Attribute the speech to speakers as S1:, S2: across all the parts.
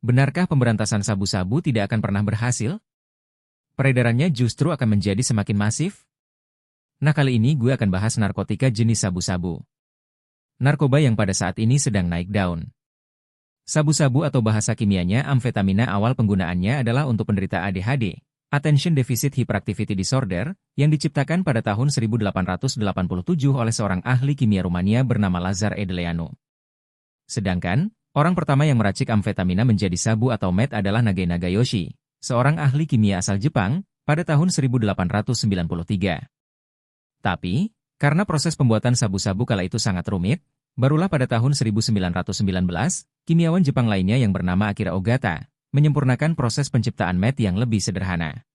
S1: Benarkah pemberantasan sabu-sabu tidak akan pernah berhasil? Peredarannya justru akan menjadi semakin masif? Nah, kali ini gue akan bahas narkotika jenis sabu-sabu. Narkoba yang pada saat ini sedang naik daun. Sabu-sabu atau bahasa kimianya amfetamina awal penggunaannya adalah untuk penderita ADHD, Attention Deficit Hyperactivity Disorder, yang diciptakan pada tahun 1887 oleh seorang ahli kimia Rumania bernama Lazar Edeleanu. Sedangkan, orang pertama yang meracik amfetamina menjadi sabu atau meth adalah Nage Nagayoshi, seorang ahli kimia asal Jepang, pada tahun 1893. Tapi, karena proses pembuatan sabu-sabu kala itu sangat rumit, barulah pada tahun 1919, kimiawan Jepang lainnya yang bernama Akira Ogata, menyempurnakan proses penciptaan meth yang lebih sederhana.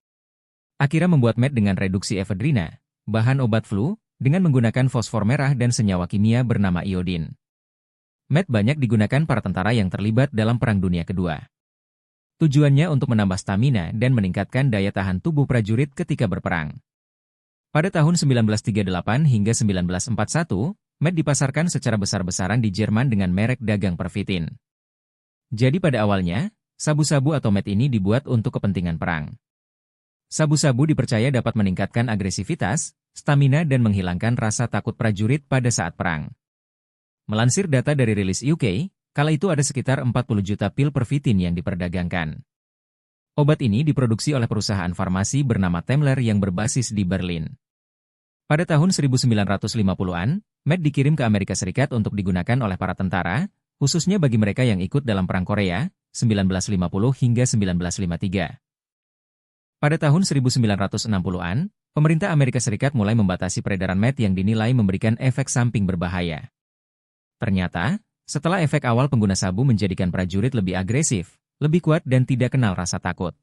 S1: Akira membuat meth dengan reduksi efedrina, bahan obat flu, dengan menggunakan fosfor merah dan senyawa kimia bernama iodin. Meth banyak digunakan para tentara yang terlibat dalam Perang Dunia Kedua. Tujuannya untuk menambah stamina dan meningkatkan daya tahan tubuh prajurit ketika berperang. Pada tahun 1938 hingga 1941, meth dipasarkan secara besar-besaran di Jerman dengan merek dagang Pervitin. Jadi pada awalnya, sabu-sabu atau meth ini dibuat untuk kepentingan perang. Sabu-sabu dipercaya dapat meningkatkan agresivitas, stamina dan menghilangkan rasa takut prajurit pada saat perang. Melansir data dari rilis UK, kala itu ada sekitar 40 juta pil Pervitin yang diperdagangkan. Obat ini diproduksi oleh perusahaan farmasi bernama Temmler yang berbasis di Berlin. Pada tahun 1950-an, meth dikirim ke Amerika Serikat untuk digunakan oleh para tentara, khususnya bagi mereka yang ikut dalam Perang Korea, 1950 hingga 1953. Pada tahun 1960-an, pemerintah Amerika Serikat mulai membatasi peredaran meth yang dinilai memberikan efek samping berbahaya. Ternyata, setelah efek awal pengguna sabu menjadikan prajurit lebih agresif, lebih kuat dan tidak kenal rasa takut.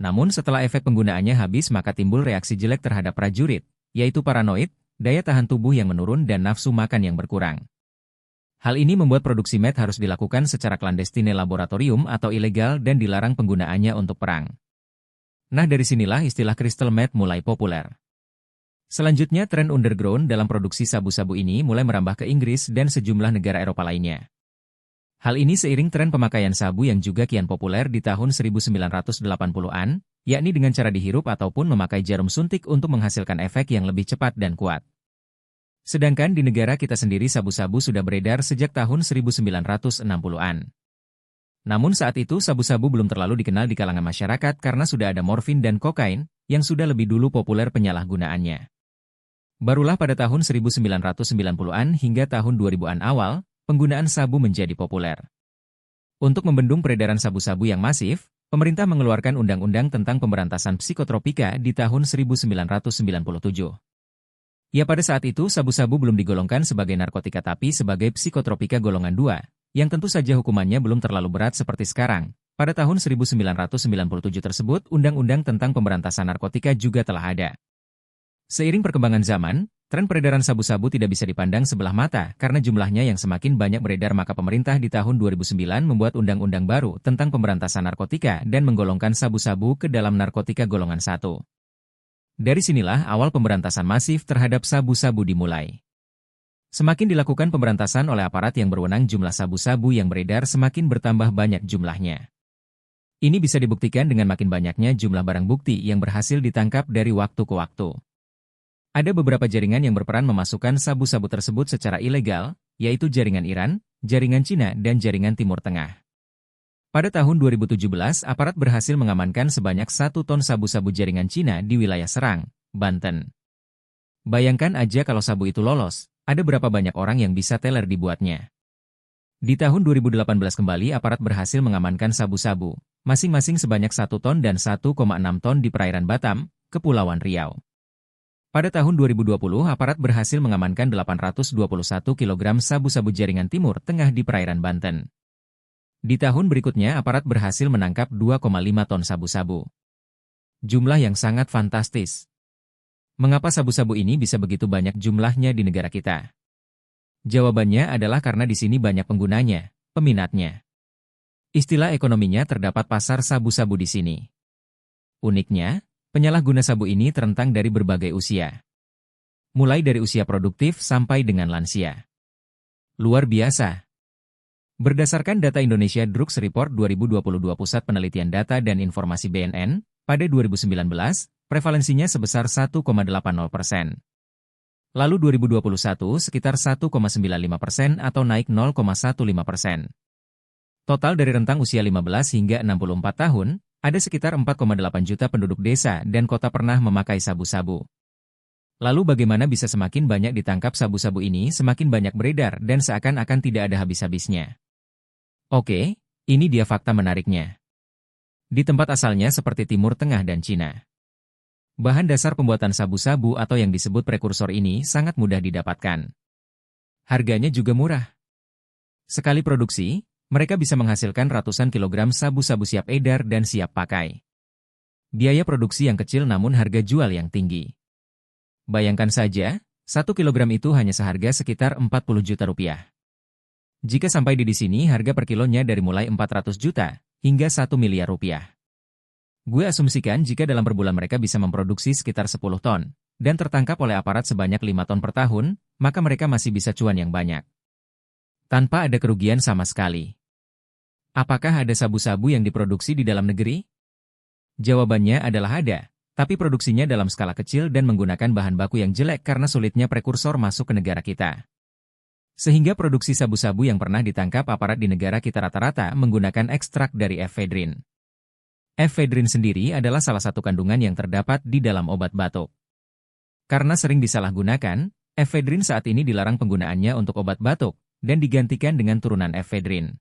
S1: Namun setelah efek penggunaannya habis maka timbul reaksi jelek terhadap prajurit, yaitu paranoid, daya tahan tubuh yang menurun dan nafsu makan yang berkurang. Hal ini membuat produksi meth harus dilakukan secara klandestine laboratorium atau ilegal dan dilarang penggunaannya untuk perang. Nah, dari sinilah istilah crystal meth mulai populer. Selanjutnya tren underground dalam produksi sabu-sabu ini mulai merambah ke Inggris dan sejumlah negara Eropa lainnya. Hal ini seiring tren pemakaian sabu yang juga kian populer di tahun 1980-an, yakni dengan cara dihirup ataupun memakai jarum suntik untuk menghasilkan efek yang lebih cepat dan kuat. Sedangkan di negara kita sendiri sabu-sabu sudah beredar sejak tahun 1960-an. Namun saat itu sabu-sabu belum terlalu dikenal di kalangan masyarakat karena sudah ada morfin dan kokain, yang sudah lebih dulu populer penyalahgunaannya. Barulah pada tahun 1990-an hingga tahun 2000-an awal, penggunaan sabu menjadi populer. Untuk membendung peredaran sabu-sabu yang masif, pemerintah mengeluarkan Undang-Undang tentang Pemberantasan Psikotropika di tahun 1997. Ya, pada saat itu sabu-sabu belum digolongkan sebagai narkotika tapi sebagai psikotropika golongan 2, yang tentu saja hukumannya belum terlalu berat seperti sekarang. Pada tahun 1997 tersebut, Undang-Undang tentang Pemberantasan Narkotika juga telah ada. Seiring perkembangan zaman, tren peredaran sabu-sabu tidak bisa dipandang sebelah mata karena jumlahnya yang semakin banyak beredar maka pemerintah di tahun 2009 membuat undang-undang baru tentang pemberantasan narkotika dan menggolongkan sabu-sabu ke dalam narkotika golongan 1. Dari sinilah awal pemberantasan masif terhadap sabu-sabu dimulai. Semakin dilakukan pemberantasan oleh aparat yang berwenang jumlah sabu-sabu yang beredar semakin bertambah banyak jumlahnya. Ini bisa dibuktikan dengan makin banyaknya jumlah barang bukti yang berhasil ditangkap dari waktu ke waktu. Ada beberapa jaringan yang berperan memasukkan sabu-sabu tersebut secara ilegal, yaitu jaringan Iran, jaringan Cina, dan jaringan Timur Tengah. Pada tahun 2017, aparat berhasil mengamankan sebanyak 1 ton sabu-sabu jaringan Cina di wilayah Serang, Banten. Bayangkan aja kalau sabu itu lolos, ada berapa banyak orang yang bisa teler dibuatnya. Di tahun 2018 kembali aparat berhasil mengamankan sabu-sabu, masing-masing sebanyak 1 ton dan 1,6 ton di perairan Batam, Kepulauan Riau. Pada tahun 2020, aparat berhasil mengamankan 821 kg sabu-sabu jaringan Timur Tengah di perairan Banten. Di tahun berikutnya, aparat berhasil menangkap 2,5 ton sabu-sabu. Jumlah yang sangat fantastis. Mengapa sabu-sabu ini bisa begitu banyak jumlahnya di negara kita? Jawabannya adalah karena di sini banyak penggunanya, peminatnya. Istilah ekonominya terdapat pasar sabu-sabu di sini. Uniknya, penyalahguna sabu ini terentang dari berbagai usia. Mulai dari usia produktif sampai dengan lansia. Luar biasa. Berdasarkan data Indonesia Drugs Report 2022 Pusat Penelitian Data dan Informasi BNN, pada 2019, prevalensinya sebesar 1,80%. Lalu 2021 sekitar 1,95% atau naik 0,15%. Total dari rentang usia 15 hingga 64 tahun, ada sekitar 4,8 juta penduduk desa dan kota pernah memakai sabu-sabu. Lalu bagaimana bisa semakin banyak ditangkap sabu-sabu ini semakin banyak beredar dan seakan-akan tidak ada habis-habisnya? Oke, ini dia fakta menariknya. Di tempat asalnya seperti Timur Tengah dan Cina. Bahan dasar pembuatan sabu-sabu atau yang disebut prekursor ini sangat mudah didapatkan. Harganya juga murah. Sekali produksi, mereka bisa menghasilkan ratusan kilogram sabu-sabu siap edar dan siap pakai. Biaya produksi yang kecil namun harga jual yang tinggi. Bayangkan saja, 1 kilogram itu hanya seharga sekitar 40 juta rupiah. Jika sampai di sini harga per kilonya dari mulai 400 juta hingga 1 miliar rupiah. Gue asumsikan jika dalam per bulan mereka bisa memproduksi sekitar 10 ton, dan tertangkap oleh aparat sebanyak 5 ton per tahun, maka mereka masih bisa cuan yang banyak. Tanpa ada kerugian sama sekali. Apakah ada sabu-sabu yang diproduksi di dalam negeri? Jawabannya adalah ada, tapi produksinya dalam skala kecil dan menggunakan bahan baku yang jelek karena sulitnya prekursor masuk ke negara kita. Sehingga produksi sabu-sabu yang pernah ditangkap aparat di negara kita rata-rata menggunakan ekstrak dari efedrin. Efedrin sendiri adalah salah satu kandungan yang terdapat di dalam obat batuk. Karena sering disalahgunakan, efedrin saat ini dilarang penggunaannya untuk obat batuk dan digantikan dengan turunan efedrin.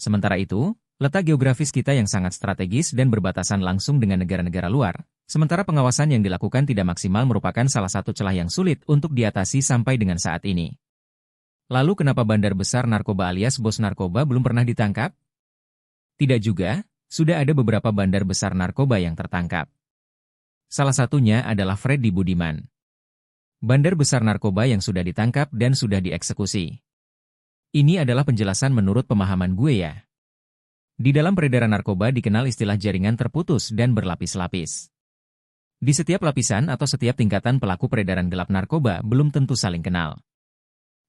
S1: Sementara itu, letak geografis kita yang sangat strategis dan berbatasan langsung dengan negara-negara luar, sementara pengawasan yang dilakukan tidak maksimal merupakan salah satu celah yang sulit untuk diatasi sampai dengan saat ini. Lalu kenapa bandar besar narkoba alias bos narkoba belum pernah ditangkap? Tidak juga, sudah ada beberapa bandar besar narkoba yang tertangkap. Salah satunya adalah Freddy Budiman. Bandar besar narkoba yang sudah ditangkap dan sudah dieksekusi. Ini adalah penjelasan menurut pemahaman gue ya. Di dalam peredaran narkoba dikenal istilah jaringan terputus dan berlapis-lapis. Di setiap lapisan atau setiap tingkatan pelaku peredaran gelap narkoba belum tentu saling kenal.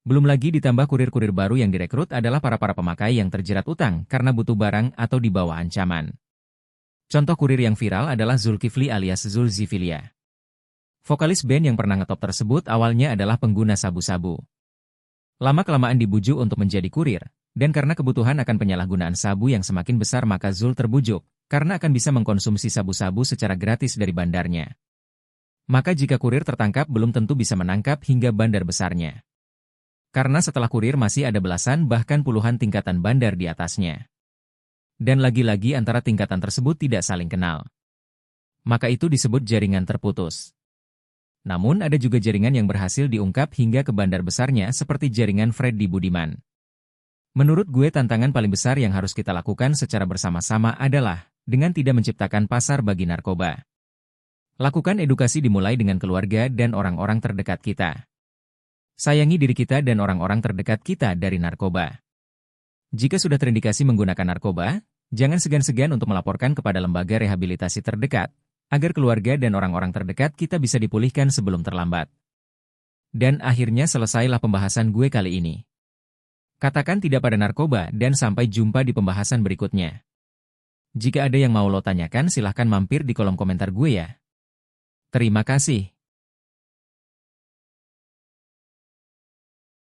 S1: Belum lagi ditambah kurir-kurir baru yang direkrut adalah para pemakai yang terjerat utang karena butuh barang atau di bawah ancaman. Contoh kurir yang viral adalah Zulkifli alias Zulzifilia. Vokalis band yang pernah ngetop tersebut awalnya adalah pengguna sabu-sabu. Lama-kelamaan dibujuk untuk menjadi kurir, dan karena kebutuhan akan penyalahgunaan sabu yang semakin besar maka Zul terbujuk, karena akan bisa mengkonsumsi sabu-sabu secara gratis dari bandarnya. Maka jika kurir tertangkap belum tentu bisa menangkap hingga bandar besarnya. Karena setelah kurir masih ada belasan bahkan puluhan tingkatan bandar di atasnya. Dan lagi-lagi antara tingkatan tersebut tidak saling kenal. Maka itu disebut jaringan terputus. Namun ada juga jaringan yang berhasil diungkap hingga ke bandar besarnya seperti jaringan Freddy Budiman. Menurut gue tantangan paling besar yang harus kita lakukan secara bersama-sama adalah dengan tidak menciptakan pasar bagi narkoba. Lakukan edukasi dimulai dengan keluarga dan orang-orang terdekat kita. Sayangi diri kita dan orang-orang terdekat kita dari narkoba. Jika sudah terindikasi menggunakan narkoba, jangan segan-segan untuk melaporkan kepada lembaga rehabilitasi terdekat, agar keluarga dan orang-orang terdekat kita bisa dipulihkan sebelum terlambat. Dan akhirnya selesailah pembahasan gue kali ini. Katakan tidak pada narkoba dan sampai jumpa di pembahasan berikutnya. Jika ada yang mau lo tanyakan silahkan mampir di kolom komentar gue ya. Terima kasih.